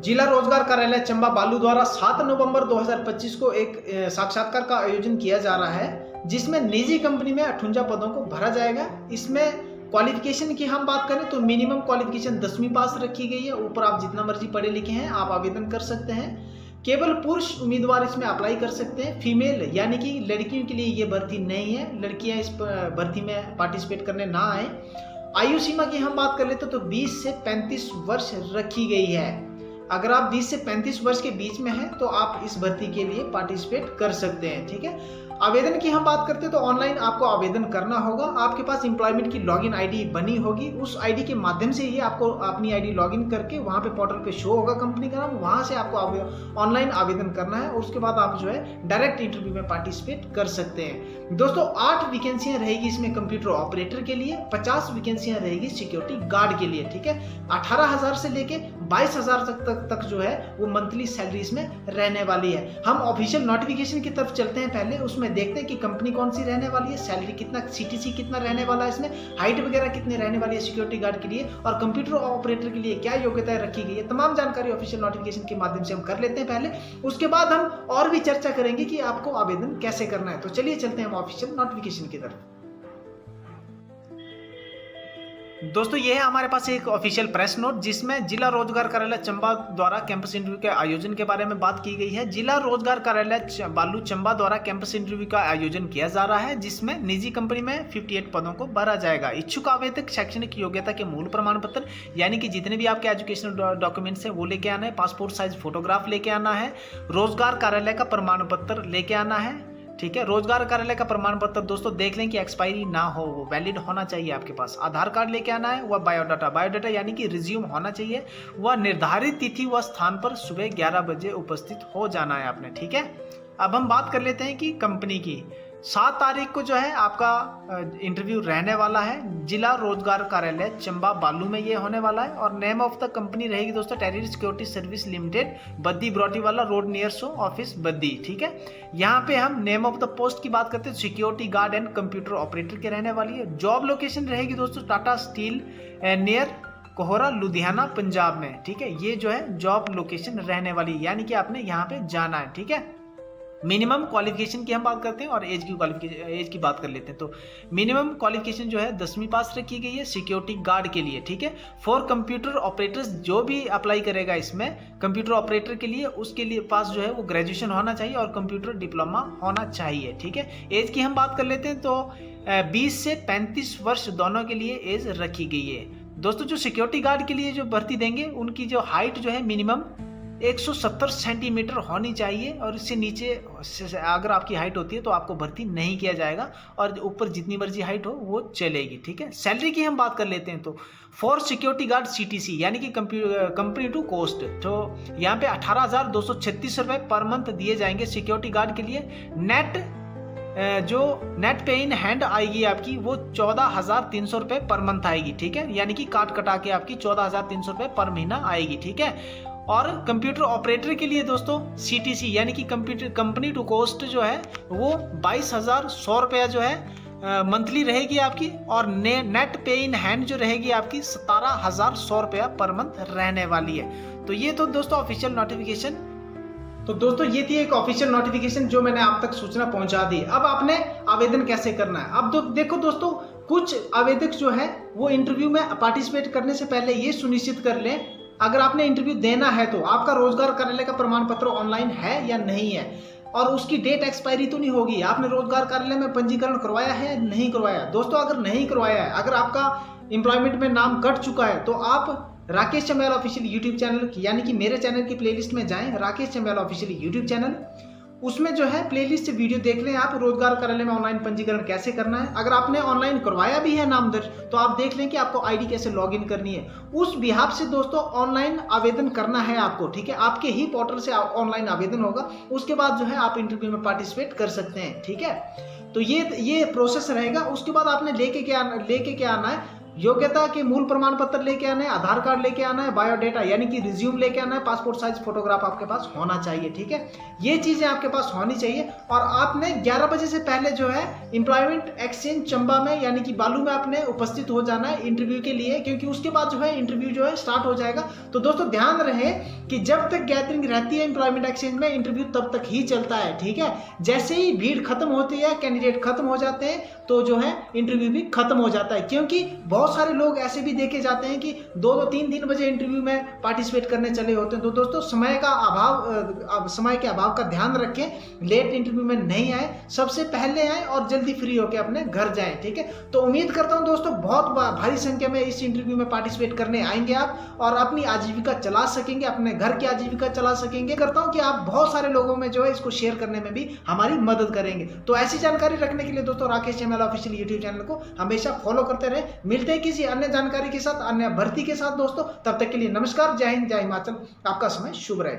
जिला रोजगार कार्यालय चंबा बालू द्वारा 7 नवंबर 2025 को एक साक्षात्कार का आयोजन किया जा रहा है, जिसमें निजी कंपनी में 58 पदों को भरा जाएगा। इसमें क्वालिफिकेशन की हम बात करें तो मिनिमम क्वालिफिकेशन 10वीं पास रखी गई है। ऊपर आप जितना मर्जी पढ़े लिखे हैं आप आवेदन कर सकते हैं। केवल पुरुष उम्मीदवार इसमें अप्लाई कर सकते हैं। फीमेल यानी कि लड़कियों के लिए ये भर्ती नहीं है, लड़कियां इस भर्ती में पार्टिसिपेट करने ना आए। आयु सीमा की हम बात कर लेते तो 20 से 35 वर्ष रखी गई है। अगर आप 20 से 35 वर्ष के बीच में हैं तो आप इस भर्ती के लिए पार्टिसिपेट कर सकते हैं। ठीक है। आवेदन की हम बात करते हैं तो ऑनलाइन आपको आवेदन करना होगा। आपके पास एम्प्लॉयमेंट की लॉगिन आईडी बनी होगी, उस आईडी के माध्यम से ही आपको अपनी आईडी लॉगिन करके वहां पे पोर्टल पे शो होगा कंपनी का नाम, वहां से आपको ऑनलाइन आवेदन करना है। उसके बाद आप जो है डायरेक्ट इंटरव्यू में पार्टिसिपेट कर सकते हैं। दोस्तों 8 वैकेंसियां रहेगी इसमें कंप्यूटर ऑपरेटर के लिए, 50 वैकेंसियां रहेगी सिक्योरिटी गार्ड के लिए। ठीक है। 18,000 से लेके 22,000 तक जो है वो मंथली सैलरी इसमें रहने वाली है। हम ऑफिशियल नोटिफिकेशन की तरफ चलते हैं, पहले उसमें देखते हैं कि कंपनी कौन सी रहने वाली है, सैलरी कितना, सीटीसी कितना रहने वाला है, इसमें हाइट वगैरह कितनी रहने वाली है सिक्योरिटी गार्ड के लिए, और कंप्यूटर ऑपरेटर के लिए क्या योग्यताएं रखी गई है। तमाम जानकारी ऑफिशियल नोटिफिकेशन के माध्यम से हम कर लेते हैं पहले, उसके बाद हम और भी चर्चा करेंगे कि आपको आवेदन कैसे करना है। तो चलिए चलते हैं हम ऑफिशियल नोटिफिकेशन की तरफ। दोस्तों ये है हमारे पास एक ऑफिशियल प्रेस नोट, जिसमें जिला रोजगार कार्यालय चंबा द्वारा कैंपस इंटरव्यू के आयोजन के बारे में बात की गई है। जिला रोजगार कार्यालय बालू चंबा द्वारा कैंपस इंटरव्यू का आयोजन किया जा रहा है, जिसमें निजी कंपनी में 58 पदों को भरा जाएगा। इच्छुक आवेदक शैक्षणिक योग्यता के मूल प्रमाण पत्र यानी कि जितने भी आपके एजुकेशनल डॉक्यूमेंट्स हैं वो लेके आना है, पासपोर्ट साइज फोटोग्राफ लेके आना है, रोजगार कार्यालय का प्रमाण पत्र लेके आना है। ठीक है। रोजगार कार्यालय का प्रमाण पत्र दोस्तों देख लें कि एक्सपायरी ना हो, वो वैलिड होना चाहिए आपके पास। आधार कार्ड लेके आना है, वह बायोडाटा यानी कि रिज्यूम होना चाहिए, वह निर्धारित तिथि व स्थान पर सुबह 11 बजे उपस्थित हो जाना है आपने। ठीक है। अब हम बात कर लेते हैं कि कंपनी की 7 तारीख को जो है आपका इंटरव्यू रहने वाला है। जिला रोजगार कार्यालय चंबा बालू में ये होने वाला है, और नेम ऑफ द कंपनी रहेगी दोस्तों terror security service limited, Baddi Barotiwala road near सो ऑफिस बद्दी। ठीक है। यहाँ पे हम नेम ऑफ द पोस्ट की बात करते हैं, security guard and computer operator के रहने वाली है। जॉब लोकेशन रहेगी दोस्तों टाटा स्टील नियर कोहरा लुधियाना पंजाब में। ठीक है। ये जो है जॉब लोकेशन रहने वाली है, यानी कि आपने यहाँ पे जाना है। ठीक है। मिनिमम क्वालिफिकेशन की हम बात करते हैं और एज की बात कर लेते हैं। तो मिनिमम क्वालिफिकेशन जो है 10वीं पास रखी गई है सिक्योरिटी गार्ड के लिए। ठीक है। फॉर कंप्यूटर ऑपरेटर्स जो भी अप्लाई करेगा इसमें कंप्यूटर ऑपरेटर के लिए, उसके लिए पास जो है वो ग्रेजुएशन होना चाहिए और कंप्यूटर डिप्लोमा होना चाहिए। ठीक है। एज की हम बात कर लेते हैं तो 20 से 35 वर्ष दोनों के लिए एज रखी गई है। दोस्तों जो सिक्योरिटी गार्ड के लिए जो भर्ती देंगे उनकी जो हाइट जो है मिनिमम 170 सेंटीमीटर होनी चाहिए, और इससे नीचे अगर आपकी हाइट होती है तो आपको भर्ती नहीं किया जाएगा, और ऊपर जितनी मर्जी हाइट हो वो चलेगी। ठीक है। सैलरी की हम बात कर लेते हैं तो फॉर सिक्योरिटी गार्ड सीटीसी यानी कि कंपनी टू कोस्ट, तो यहाँ पे 18,236 रुपये पर मंथ दिए जाएंगे सिक्योरिटी गार्ड के लिए। जो नेट पे इन हैंड आएगी आपकी वो 14,300 रुपये पर मंथ आएगी। ठीक है। यानी कि काट कटा के आपकी 14,300 रुपये पर महीना आएगी। ठीक है। और कंप्यूटर ऑपरेटर के लिए दोस्तों सीटीसी यानी कि कंपनी टू कोस्ट जो है वो 22,100 रुपया जो है मंथली रहेगी आपकी, और नेट पे इन हैंड जो रहेगी आपकी 17,100 रुपया पर मंथ रहने वाली है। तो ये तो दोस्तों ऑफिशियल नोटिफिकेशन। तो दोस्तों ये थी एक ऑफिशियल नोटिफिकेशन जो मैंने आप तक सूचना पहुंचा दी। अब आपने आवेदन कैसे करना है। अब देखो दोस्तों कुछ आवेदक जो है वो इंटरव्यू में पार्टिसिपेट करने से पहले ये सुनिश्चित कर लें, अगर आपने इंटरव्यू देना है तो आपका रोजगार कार्यालय का प्रमाण पत्र ऑनलाइन है या नहीं है, और उसकी डेट एक्सपायरी तो नहीं होगी। आपने रोजगार कार्यालय में पंजीकरण करवाया है या नहीं करवाया। दोस्तों अगर नहीं करवाया है, अगर आपका एम्प्लॉयमेंट में नाम कट चुका है, तो आप राकेश चंबेल ऑफिशियल यूट्यूब चैनल यानी कि मेरे चैनल की प्लेलिस्ट में जाएं, राकेश चंबेल ऑफिशियल यूट्यूब चैनल, उसमें जो है प्लेलिस्ट से वीडियो देख लें आप, रोजगार कार्यालय में ऑनलाइन पंजीकरण कैसे करना है। अगर आपने ऑनलाइन करवाया भी है नाम दर्ज, तो आप देख लें कि आपको आईडी कैसे लॉगिन करनी है। उस बिहाफ से दोस्तों ऑनलाइन आवेदन करना है आपको। ठीक है। आपके ही पोर्टल से ऑनलाइन आवेदन होगा, उसके बाद जो है आप इंटरव्यू में पार्टिसिपेट कर सकते हैं। ठीक है। तो ये प्रोसेस रहेगा। उसके बाद आपने लेके क्या आना है, योग्यता के मूल प्रमाण पत्र लेके आना है, आधार कार्ड लेके आना है, बायोडाटा यानी कि रिज्यूम लेके आना है, पासपोर्ट साइज फोटोग्राफ आपके पास होना चाहिए। ठीक है, ये चीजें आपके पास होनी चाहिए। और आपने 11 बजे से पहले जो है एम्प्लॉयमेंट एक्सचेंज चंबा में यानी कि बालू में आपने उपस्थित हो जाना है इंटरव्यू के लिए, क्योंकि उसके बाद जो है इंटरव्यू जो है स्टार्ट हो जाएगा। तो दोस्तों ध्यान रहे कि जब तक गैदरिंग रहती है एम्प्लॉयमेंट एक्सचेंज में, इंटरव्यू तब तक ही चलता है। ठीक है, जैसे ही भीड़ खत्म होती है, कैंडिडेट खत्म हो जाते हैं, तो जो है इंटरव्यू भी खत्म हो जाता है। क्योंकि बहुत सारे लोग ऐसे भी देखे जाते हैं कि 2-2, 3-3 बजे इंटरव्यू में पार्टिसिपेट करने चले होते हैं। तो दोस्तों समय का अभाव, समय के अभाव का ध्यान रखें, लेट इंटरव्यू में नहीं आए, सबसे पहले आए और जल्दी फ्री होकर अपने घर जाएं। ठीक है, तो उम्मीद करता हूं दोस्तों बहुत भारी संख्या में इस इंटरव्यू में पार्टिसिपेट करने आएंगे आप और अपनी आजीविका चला सकेंगे, अपने घर की आजीविका चला सकेंगे। करता हूं कि आप बहुत सारे लोगों में जो है इसको शेयर करने में भी हमारी मदद करेंगे। तो ऐसी जानकारी रखने के लिए दोस्तों Rakesh ML official YouTube channel को हमेशा फॉलो करते रहे। मिलते हैं किसी अन्य जानकारी के साथ, अन्य भर्ती के साथ दोस्तों। तब तक के लिए नमस्कार, जय हिंद, जय हिमाचल। आपका समय शुभ रहे।